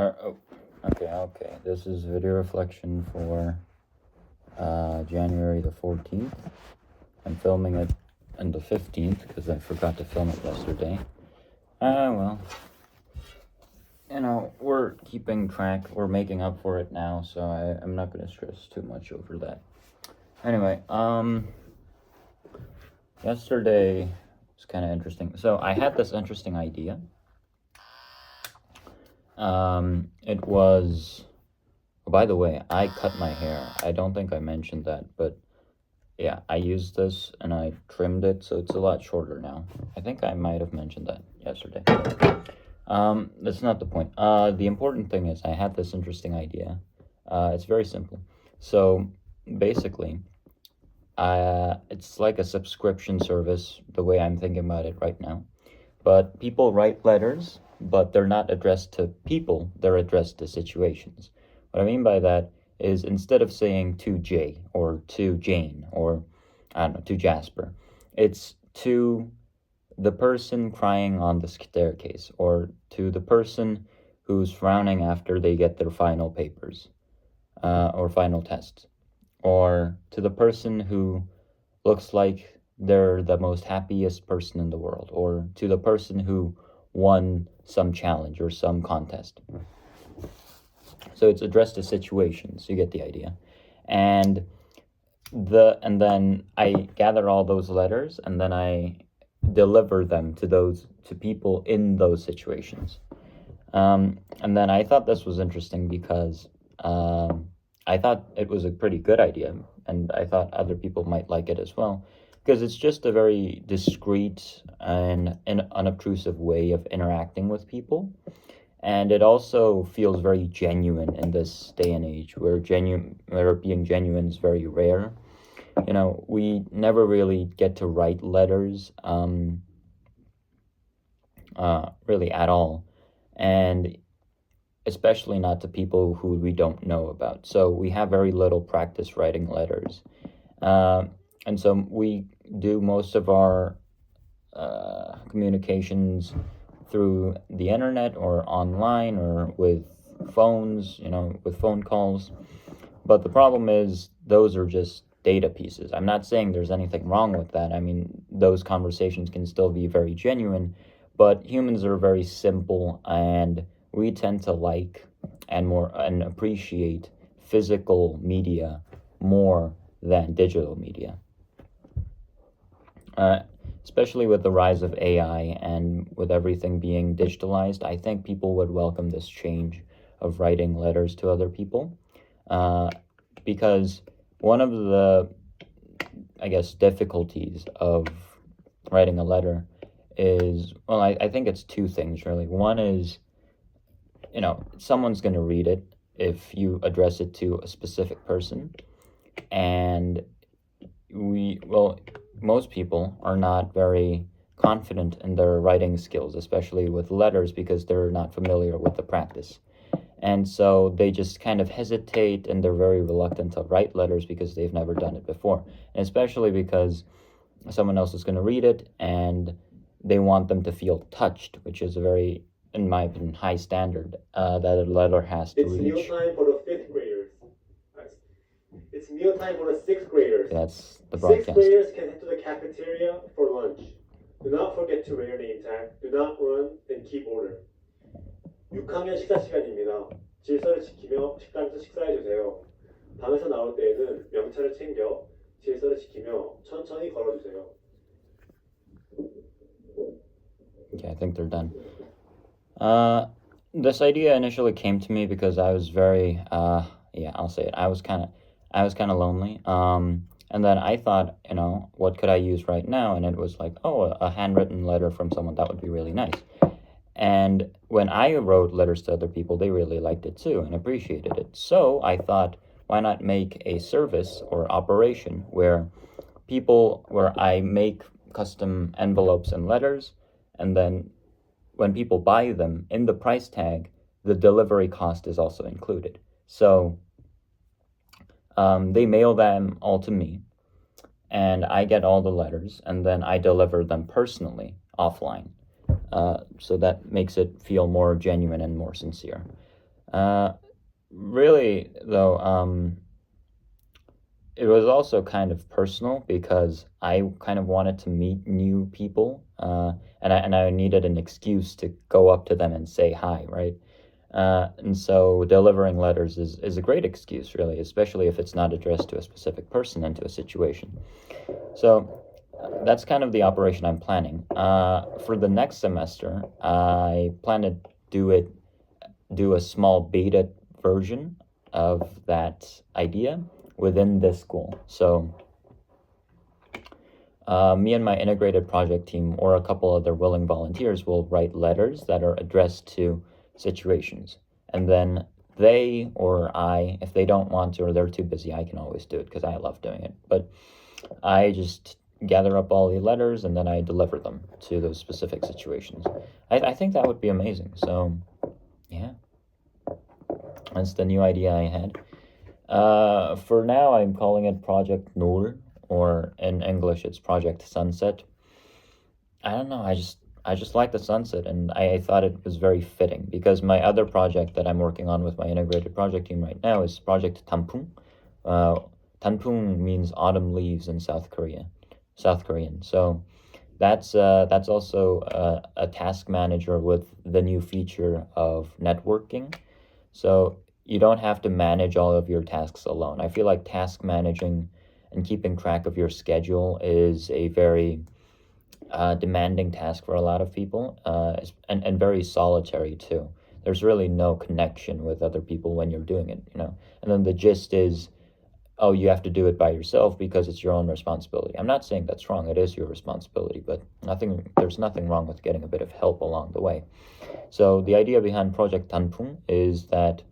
Oh, okay. This is video reflection for January the 14th. I'm filming it on the 15th because I forgot to film it yesterday. Well, we're keeping track. We're making up for it now, so I'm not going to stress too much over that. Anyway, yesterday was kind of interesting. So I had this interesting idea. It was... By the way, I cut my hair. I don't think I mentioned that, but yeah, I used this and I trimmed it, so it's a lot shorter now. I think I might have mentioned that yesterday. That's not the point. The important thing is I had this interesting idea. It's very simple. So basically, it's like a subscription service, the way I'm thinking about it right now. But people write letters, but they're not addressed to people, they're addressed to situations. What I mean by that is instead of saying to Jay or to Jane or, I don't know, to Jasper, it's to the person crying on the staircase or to the person who's frowning after they get their final papers or final tests, or to the person who looks like they're the most happiest person in the world, or to the person who won some challenge or some contest. So it's addressed to situations. You get the idea. And then I gather all those letters and then I deliver them to people in those situations. And then I thought this was interesting because I thought it was a pretty good idea, and I thought other people might like it as well, because it's just a very discreet and unobtrusive way of interacting with people. And it also feels very genuine in this day and age where being genuine is very rare. We never really get to write letters really at all, and especially not to people who we don't know about. So we have very little practice writing letters. And so we do most of our communications through the internet or online or with phones, with phone calls. But the problem is those are just data pieces. I'm not saying there's anything wrong with that. I mean, those conversations can still be very genuine, but humans are very simple, and we tend to like and appreciate physical media more than digital media. Especially with the rise of AI and with everything being digitalized, I think people would welcome this change of writing letters to other people. Because one of the, I guess, difficulties of writing a letter is, well, I think it's two things, really. One is, someone's going to read it if you address it to a specific person. And most people are not very confident in their writing skills, especially with letters, because they're not familiar with the practice. And so they just kind of hesitate, and they're very reluctant to write letters because they've never done it before. And especially because someone else is going to read it, and they want them to feel touched, which is a very, in my opinion, high standard that a letter has to reach. It's meal time for the fifth graders. It's meal time for the sixth graders. That's the broadcast. Sixth graders can head to the cafeteria for lunch. Do not forget to wear your name tag. Do not run and keep order. 6학년 식사 시간입니다. 질서를 지키며 식당에서 식사해주세요. 방에서 나올 때에는 명찰을 챙겨 질서를 지키며 천천히 걸어주세요. Okay, I think they're done. This idea initially came to me because I was very, I'll say it. I was kind of lonely. And then I thought, what could I use right now? And it was like, a handwritten letter from someone. That would be really nice. And when I wrote letters to other people, they really liked it too and appreciated it. So I thought, why not make a service or operation where I make custom envelopes and letters, and then when people buy them, in the price tag, the delivery cost is also included. So they mail them all to me, and I get all the letters, and then I deliver them personally offline. So that makes it feel more genuine and more sincere. Really, though, it was also kind of personal because I kind of wanted to meet new people, and I needed an excuse to go up to them and say hi, right? And so delivering letters is a great excuse, really, especially if it's not addressed to a specific person and to a situation. So that's kind of the operation I'm planning. For the next semester, I plan to do a small beta version of that idea within this school. So me and my integrated project team or a couple other willing volunteers will write letters that are addressed to situations. And then they or I, if they don't want to or they're too busy, I can always do it because I love doing it. But I just gather up all the letters and then I deliver them to those specific situations. I think that would be amazing. So, yeah, that's the new idea I had. For now, I'm calling it Project Nouel, or in English, it's Project Sunset. I don't know. I just like the sunset, and I thought it was very fitting because my other project that I'm working on with my integrated project team right now is Project Tanpung. Uh, Tanpung means autumn leaves in South Korean. So that's also a task manager with the new feature of networking. So you don't have to manage all of your tasks alone. I feel like task managing and keeping track of your schedule is a very demanding task for a lot of people, and very solitary too. There's really no connection with other people when you're doing it, you know. And then the gist is, oh, you have to do it by yourself because it's your own responsibility. I'm not saying that's wrong. It is your responsibility, but there's nothing wrong with getting a bit of help along the way. So the idea behind Project Tanpung is that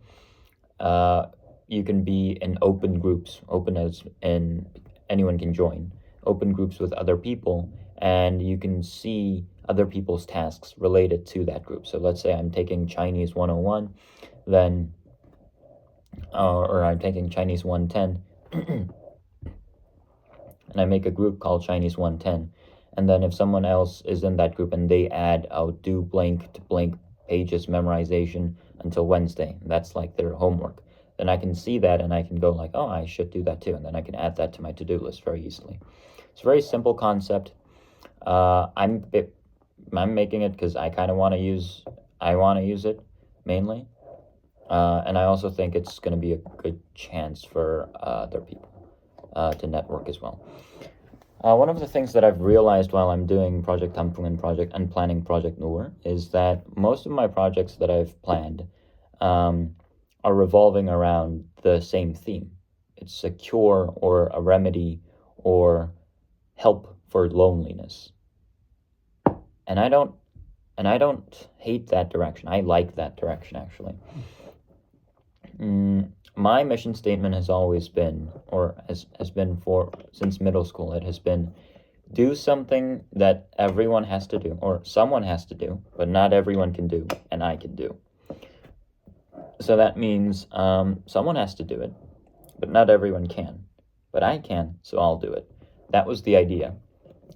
you can be in open groups, open as in anyone can join, open groups with other people, and you can see other people's tasks related to that group. So let's say I'm taking Chinese 101, then, or I'm taking Chinese 110, and I make a group called Chinese 110. And then if someone else is in that group and they add, I'll do blank to blank pages memorization until Wednesday, that's like their homework, then I can see that and I can go like, oh, I should do that too. And then I can add that to my to-do list very easily. It's a very simple concept. I'm making it because I kind of want to use it mainly, and I also think it's going to be a good chance for other people to network as well. One of the things that I've realized while I'm doing Project Tampung and planning Project Noor is that most of my projects that I've planned are revolving around the same theme. It's a cure or a remedy or help for loneliness. And I don't hate that direction. I like that direction actually. My mission statement has always been, or has been for since middle school, it has been do something that everyone has to do, or someone has to do, but not everyone can do, and I can do. So that means someone has to do it, but not everyone can. But I can, so I'll do it. That was the idea.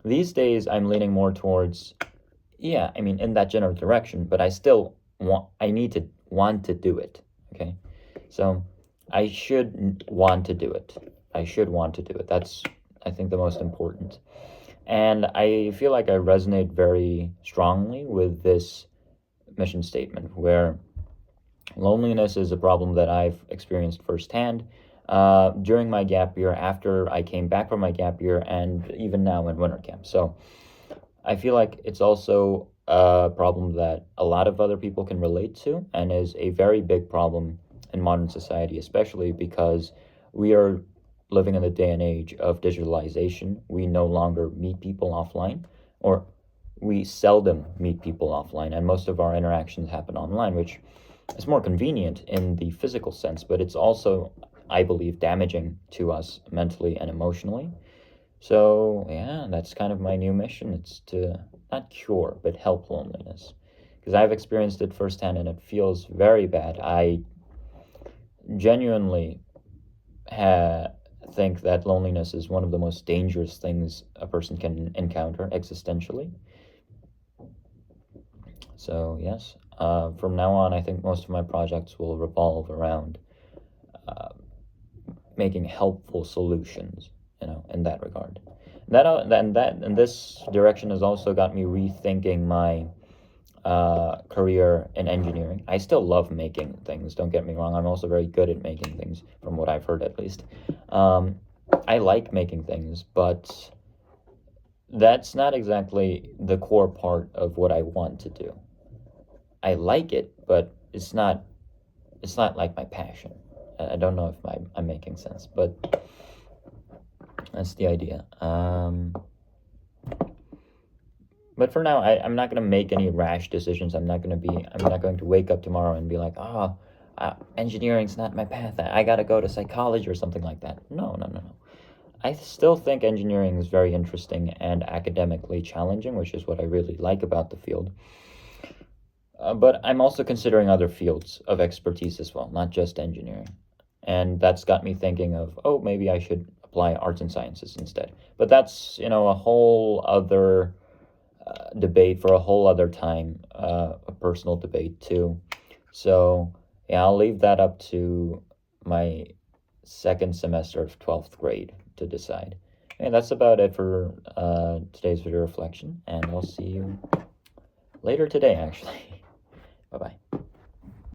These days, I'm leaning more towards, yeah, I mean, in that general direction, but I need to want to do it, okay? So I should want to do it. I should want to do it. That's, I think, the most important. And I feel like I resonate very strongly with this mission statement, where loneliness is a problem that I've experienced firsthand during my gap year, after I came back from my gap year, and even now in winter camp. So I feel like it's also a problem that a lot of other people can relate to and is a very big problem in modern society, especially because we are living in the day and age of digitalization. We no longer meet people offline, or we seldom meet people offline, and most of our interactions happen online, which is more convenient in the physical sense, but it's also, I believe, damaging to us mentally and emotionally. So, yeah, that's kind of my new mission. It's to not cure, but help loneliness. Because I've experienced it firsthand and it feels very bad. I genuinely think that loneliness is one of the most dangerous things a person can encounter existentially. So yes, from now on, I think most of my projects will revolve around making helpful solutions, in that regard. And this direction has also got me rethinking my career in engineering. I still love making things, don't get me wrong. I'm also very good at making things, from what I've heard at least. I like making things, but that's not exactly the core part of what I want to do. I like it, but it's not like my passion. I don't know if I'm making sense, but that's the idea. But for now, I'm not going to make any rash decisions. I'm not going to wake up tomorrow and be like, engineering's not my path. I got to go to psychology or something like that. No, no, no, no. I still think engineering is very interesting and academically challenging, which is what I really like about the field. But I'm also considering other fields of expertise as well, not just engineering. And that's got me thinking of, maybe I should apply arts and sciences instead. But that's, a whole other debate for a whole other time, a personal debate too. So, yeah, I'll leave that up to my second semester of 12th grade to decide. And that's about it for today's video reflection, and I'll see you later today, actually. Bye-bye.